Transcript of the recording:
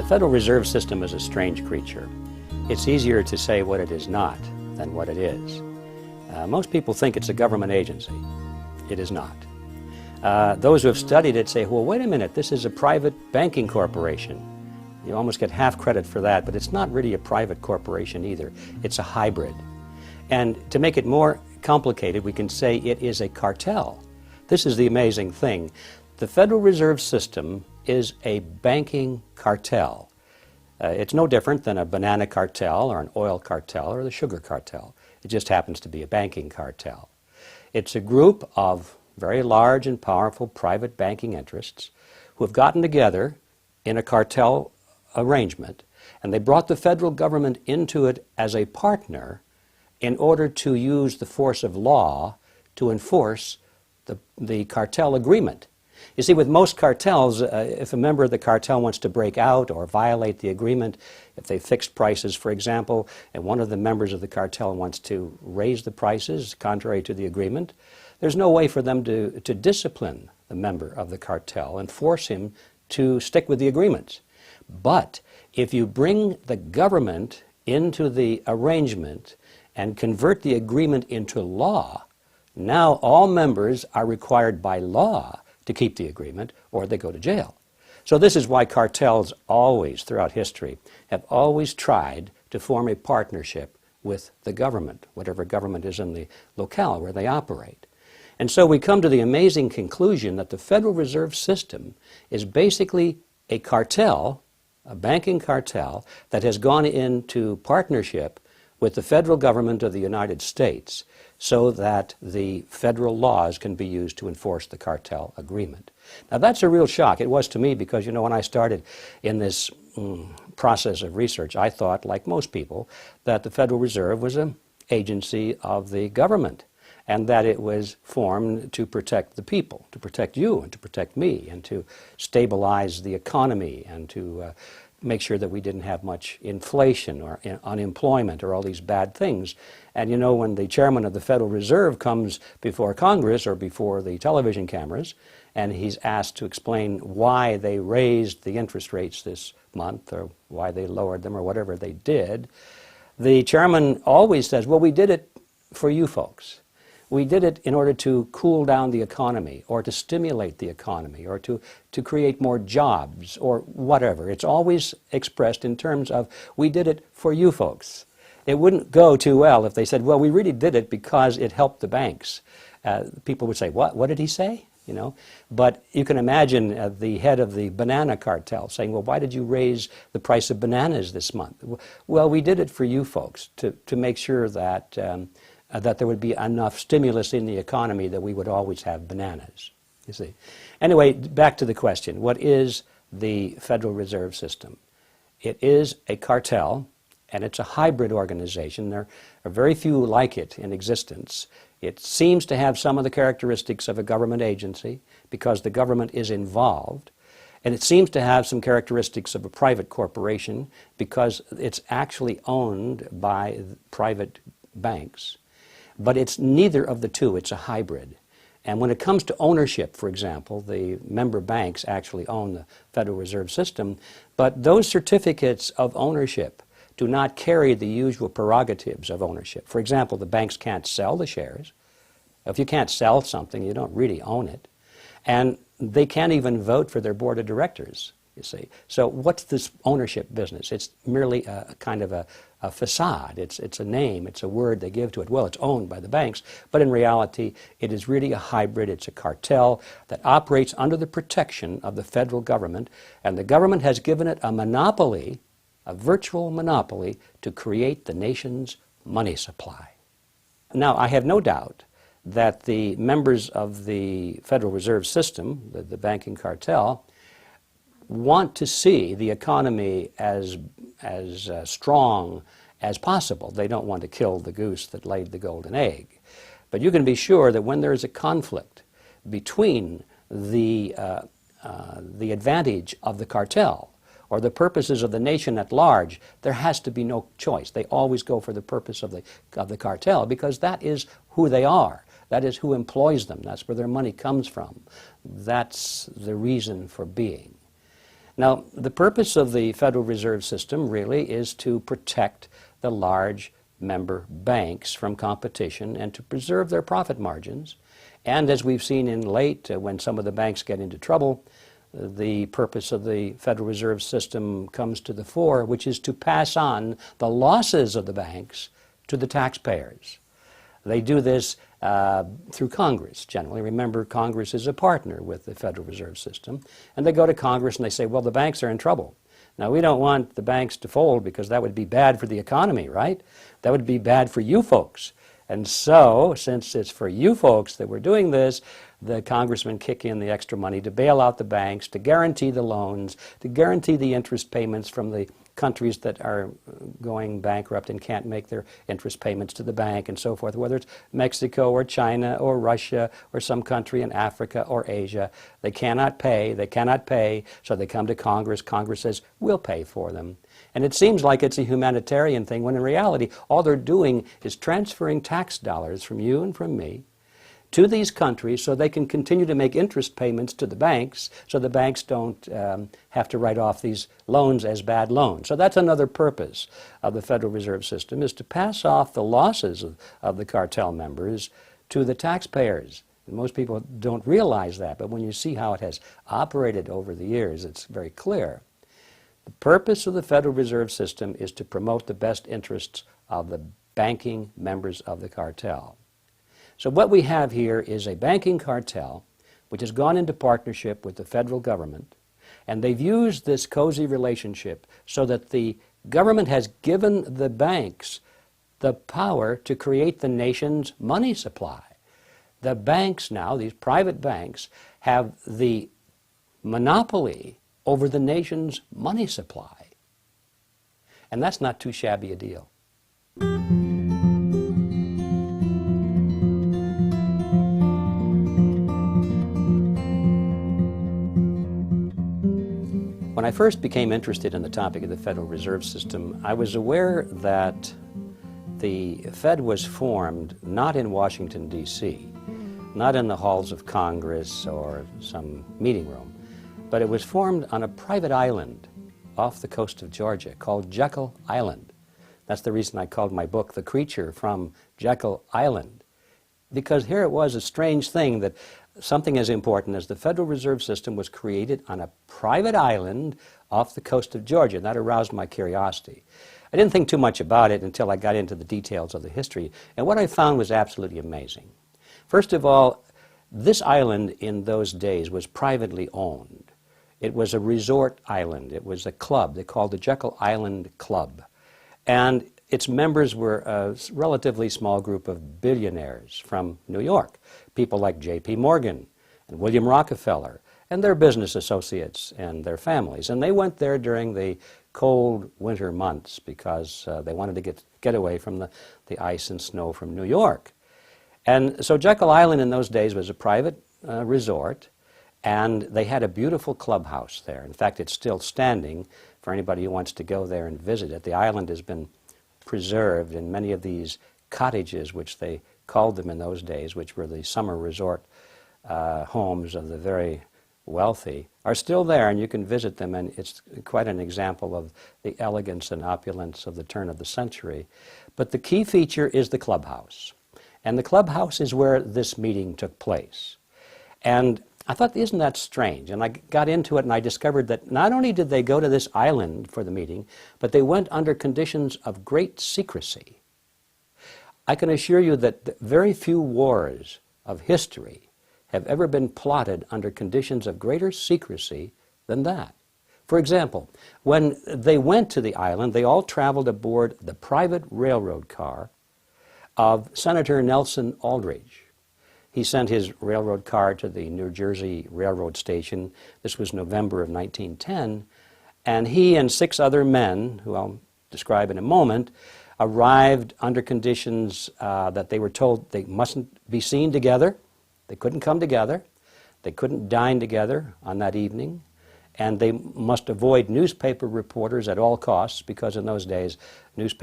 The Federal Reserve System is a strange creature. It's easier to say what it is not than what it is. Most people think it's a government agency. It is not. Those who have studied it say, well, wait a minute, this is a private banking corporation. You almost get half credit for that, but it's not really a private corporation either. It's a hybrid. And to make it more complicated, we can say it is a cartel. This is the amazing thing. The Federal Reserve System is a banking cartel. It's no different than a banana cartel or an oil cartel or the sugar cartel. It just happens to be a banking cartel. It's a group of very large and powerful private banking interests who have gotten together in a cartel arrangement, and they brought the federal government into it as a partner in order to use the force of law to enforce the cartel agreement. You see, with most cartels, if a member of the cartel wants to break out or violate the agreement, if they fixed prices, for example, and one of the members of the cartel wants to raise the prices contrary to the agreement, there's no way for them to discipline the member of the cartel and force him to stick with the agreements. But if you bring the government into the arrangement and convert the agreement into law, now all members are required by law to keep the agreement, or they go to jail. So this is why cartels always, throughout history, have always tried to form a partnership with the government, whatever government is in the locale where they operate. And so we come to the amazing conclusion that the Federal Reserve System is basically a cartel, a banking cartel, that has gone into partnership with the federal government of the United States so that the federal laws can be used to enforce the cartel agreement. Now that's a real shock. It was to me because, you know, when I started in this process of research, I thought, like most people, that the Federal Reserve was an agency of the government and that it was formed to protect the people, to protect you and to protect me and to stabilize the economy and to make sure that we didn't have much inflation or unemployment or all these bad things. And you know, when the chairman of the Federal Reserve comes before Congress or before the television cameras and he's asked to explain why they raised the interest rates this month or why they lowered them or whatever they did, the chairman always says, well, we did it for you folks. We did it in order to cool down the economy or to stimulate the economy or to create more jobs or whatever. It's always expressed in terms of, we did it for you folks. It wouldn't go too well if they said, well, we really did it because it helped the banks. People would say, what did he say? You know, but you can imagine the head of the banana cartel saying, well, why did you raise the price of bananas this month? Well, we did it for you folks to make sure that that there would be enough stimulus in the economy that we would always have bananas, you see. Anyway, back to the question. What is the Federal Reserve System? It is a cartel, and it's a hybrid organization. There are very few like it in existence. It seems to have some of the characteristics of a government agency because the government is involved, and it seems to have some characteristics of a private corporation because it's actually owned by private banks. But it's neither of the two. It's a hybrid. And when it comes to ownership, for example, the member banks actually own the Federal Reserve System, but those certificates of ownership do not carry the usual prerogatives of ownership. For example, the banks can't sell the shares. If you can't sell something, you don't really own it. And they can't even vote for their board of directors, you see. So what's this ownership business? It's merely a kind of a facade. It's a name. It's a word they give to it. Well, it's owned by the banks, but in reality, it is really a hybrid. It's a cartel that operates under the protection of the federal government, and the government has given it a monopoly, a virtual monopoly, to create the nation's money supply. Now, I have no doubt that the members of the Federal Reserve System, the banking cartel, want to see the economy as strong as possible. They don't want to kill the goose that laid the golden egg. But you can be sure that when there is a conflict between the advantage of the cartel or the purposes of the nation at large, there has to be no choice. They always go for the purpose of the cartel because that is who they are. That is who employs them. That's where their money comes from. That's the reason for being. Now, the purpose of the Federal Reserve System really is to protect the large member banks from competition and to preserve their profit margins. And as we've seen in late, when some of the banks get into trouble, the purpose of the Federal Reserve System comes to the fore, which is to pass on the losses of the banks to the taxpayers. They do this through Congress, generally. Remember, Congress is a partner with the Federal Reserve System. And they go to Congress and they say, well, the banks are in trouble. Now, we don't want the banks to fold because that would be bad for the economy, right? That would be bad for you folks. And so, since it's for you folks that we're doing this, the congressmen kick in the extra money to bail out the banks, to guarantee the loans, to guarantee the interest payments from the countries that are going bankrupt and can't make their interest payments to the bank and so forth, whether it's Mexico or China or Russia or some country in Africa or Asia. They cannot pay, so they come to Congress. Congress says, we'll pay for them. And it seems like it's a humanitarian thing, when in reality, all they're doing is transferring tax dollars from you and from me to these countries so they can continue to make interest payments to the banks, so the banks don't have to write off these loans as bad loans. So that's another purpose of the Federal Reserve System, is to pass off the losses of the cartel members to the taxpayers. And most people don't realize that, but when you see how it has operated over the years, it's very clear. The purpose of the Federal Reserve System is to promote the best interests of the banking members of the cartel. So what we have here is a banking cartel which has gone into partnership with the federal government, and they've used this cozy relationship so that the government has given the banks the power to create the nation's money supply. The banks now, these private banks, have the monopoly over the nation's money supply. And that's not too shabby a deal. When I first became interested in the topic of the Federal Reserve System, I was aware that the Fed was formed not in Washington, D.C., not in the halls of Congress or some meeting room, but it was formed on a private island off the coast of Georgia called Jekyll Island. That's the reason I called my book The Creature from Jekyll Island, because here it was a strange thing that something as important as the Federal Reserve System was created on a private island off the coast of Georgia. That aroused my curiosity. I didn't think too much about it until I got into the details of the history, and what I found was absolutely amazing. First of all, this island in those days was privately owned. It was a resort island. It was a club. They called the Jekyll Island Club. And its members were a relatively small group of billionaires from New York, people like J.P. Morgan and William Rockefeller and their business associates and their families. And they went there during the cold winter months because they wanted to get away from the ice and snow from New York. And so Jekyll Island in those days was a private resort, and they had a beautiful clubhouse there. In fact, it's still standing for anybody who wants to go there and visit it. The island has been preserved, in many of these cottages, which they called them in those days, which were the summer resort homes of the very wealthy, are still there, and you can visit them, and it's quite an example of the elegance and opulence of the turn of the century. But the key feature is the clubhouse. And the clubhouse is where this meeting took place. And I thought, isn't that strange? And I got into it and I discovered that not only did they go to this island for the meeting, but they went under conditions of great secrecy. I can assure you that very few wars of history have ever been plotted under conditions of greater secrecy than that. For example, when they went to the island, they all traveled aboard the private railroad car of Senator Nelson Aldrich. He sent his railroad car to the New Jersey Railroad Station. This was November of 1910. And he and 6 other men, who I'll describe in a moment, arrived under conditions that they were told they mustn't be seen together. They couldn't come together. They couldn't dine together on that evening. And they must avoid newspaper reporters at all costs, because in those days, newspapers